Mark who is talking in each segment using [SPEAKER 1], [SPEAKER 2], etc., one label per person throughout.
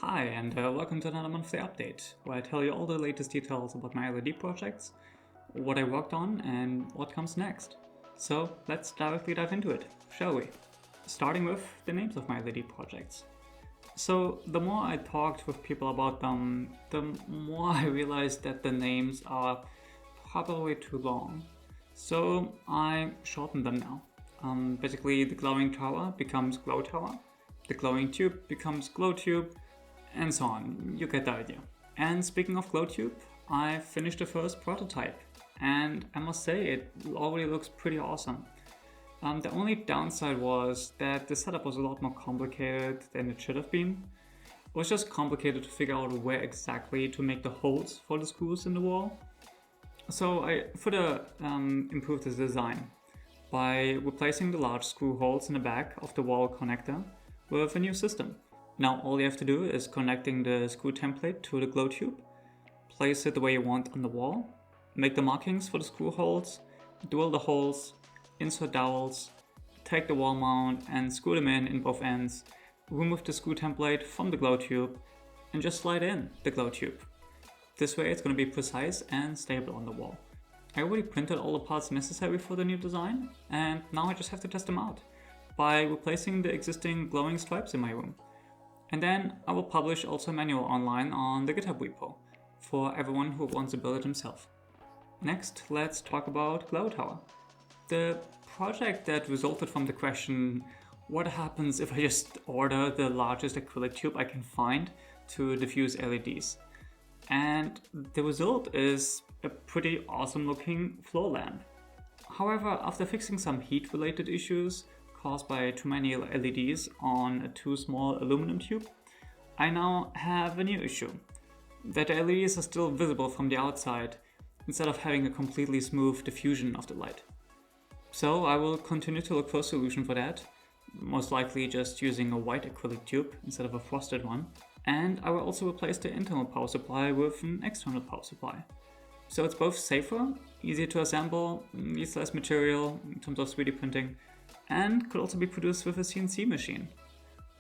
[SPEAKER 1] Hi, and welcome to another monthly update, where I tell you all the latest details about my LED projects, what I worked on, and what comes next. So let's directly dive into it, shall we? Starting with the names of my LED projects. So the more I talked with people about them, the more I realized that the names are probably too long. So I shortened them now. Basically, the glowing tower becomes glow tower, the glowing tube becomes glow tube, and so on. You get the idea. And speaking of GlowTube, I finished the first prototype, and I must say it already looks pretty awesome. The only downside was that the setup was a lot more complicated than it should have been. It was just complicated to figure out where exactly to make the holes for the screws in the wall. So I further improved the design by replacing the large screw holes in the back of the wall connector with a new system. Now all you have to do is connecting the screw template to the glow tube, place it the way you want on the wall, make the markings for the screw holes, drill the holes, insert dowels, take the wall mount and screw them in both ends, remove the screw template from the glow tube and just slide in the glow tube. This way it's going to be precise and stable on the wall. I already printed all the parts necessary for the new design, and now I just have to test them out by replacing the existing glowing stripes in my room. And then I will publish also a manual online on the GitHub repo for everyone who wants to build it himself. Next, let's talk about Glow Tower, the project that resulted from the question, what happens if I just order the largest acrylic tube I can find to diffuse LEDs? And the result is a pretty awesome looking floor lamp. However, after fixing some heat related issues caused by too many LEDs on a too small aluminum tube, I now have a new issue, that the LEDs are still visible from the outside instead of having a completely smooth diffusion of the light. So I will continue to look for a solution for that, most likely just using a white acrylic tube instead of a frosted one, and I will also replace the internal power supply with an external power supply. So it's both safer, easier to assemble, needs less material in terms of 3D printing, and could also be produced with a CNC machine,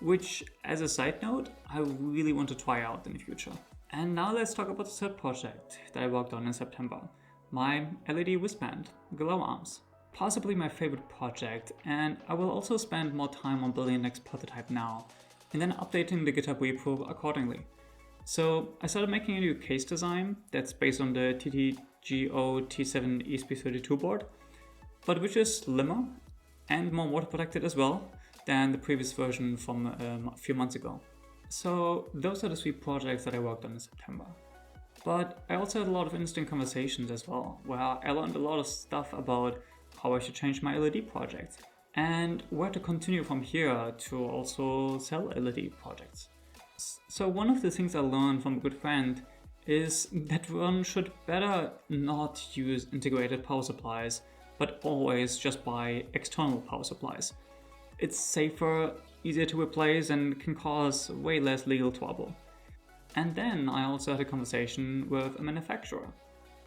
[SPEAKER 1] which, as a side note, I really want to try out in the future. And now let's talk about the third project that I worked on in September, my LED wristband, Glow Arms. Possibly my favorite project, and I will also spend more time on building the next prototype now, and then updating the GitHub repo accordingly. So I started making a new case design that's based on the TTGO T7 ESP32 board, but which is slimmer and more water protected as well than the previous version from a few months ago. So those are the three projects that I worked on in September. But I also had a lot of interesting conversations as well, where I learned a lot of stuff about how I should change my LED projects and where to continue from here to also sell LED projects. So one of the things I learned from a good friend is that one should better not use integrated power supplies, but always just buy external power supplies. It's safer, easier to replace, and can cause way less legal trouble. And then I also had a conversation with a manufacturer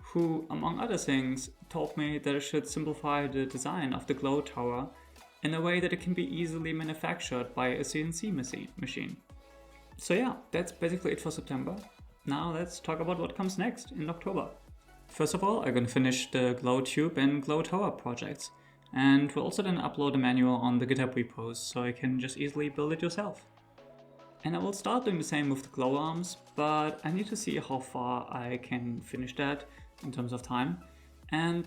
[SPEAKER 1] who, among other things, told me that I should simplify the design of the Glow Tower in a way that it can be easily manufactured by a CNC machine. So yeah, that's basically it for September. Now let's talk about what comes next in October. First of all, I'm going to finish the Glow Tube and Glow Tower projects, and we'll also then upload a manual on the GitHub repos so you can just easily build it yourself. And I will start doing the same with the Glow Arms, but I need to see how far I can finish that in terms of time. And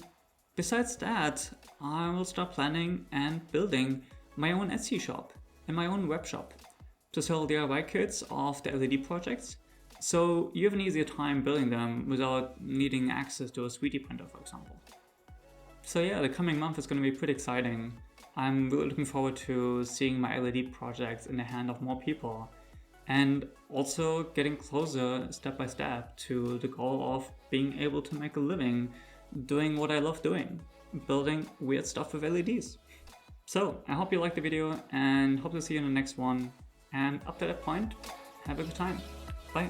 [SPEAKER 1] besides that, I will start planning and building my own Etsy shop and my own web shop to sell DIY kits of the LED projects, so you have an easier time building them without needing access to a 3D printer, for example. So yeah, the coming month is going to be pretty exciting. I'm really looking forward to seeing my LED projects in the hand of more people, and also getting closer step by step to the goal of being able to make a living doing what I love doing, building weird stuff with LEDs. So I hope you liked the video and hope to see you in the next one. And up to that point, have a good time. Bye.